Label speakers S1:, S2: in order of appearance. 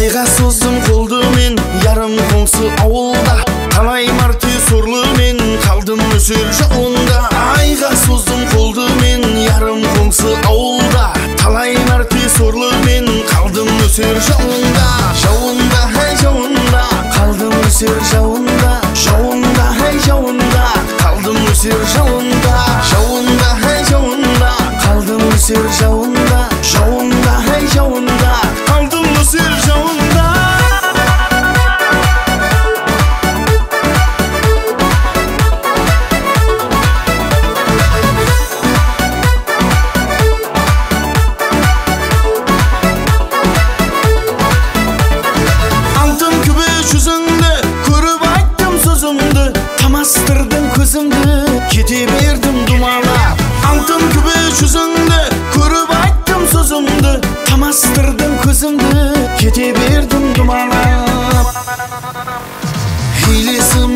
S1: Айға создым қолды мен, ярым қоңсы ауылда. Талай марты сорлы мен, қалдым өсер жауында. Айға создым қолды мен, ярым қоңсы ауылда. Талай марты сорлы мен, қалдым өсер жауында. Жауында, хай жауында, қалдым өсер жауында. Жауында, хай жауында, қалдым өсер жауында. Жауында, хай жауында, қалдым өсер жауында. Жауында, хай жауында, қалдым өсер жауында. Антым күбі жүзіңді, көріп айттым сөзімді. Тамастырдың көзімді, кете бердім думалап. Антым күбі жүзіңді, көріп айттым сөзімді. Тамастырдың көзімді, кете бердім думалап. Елесім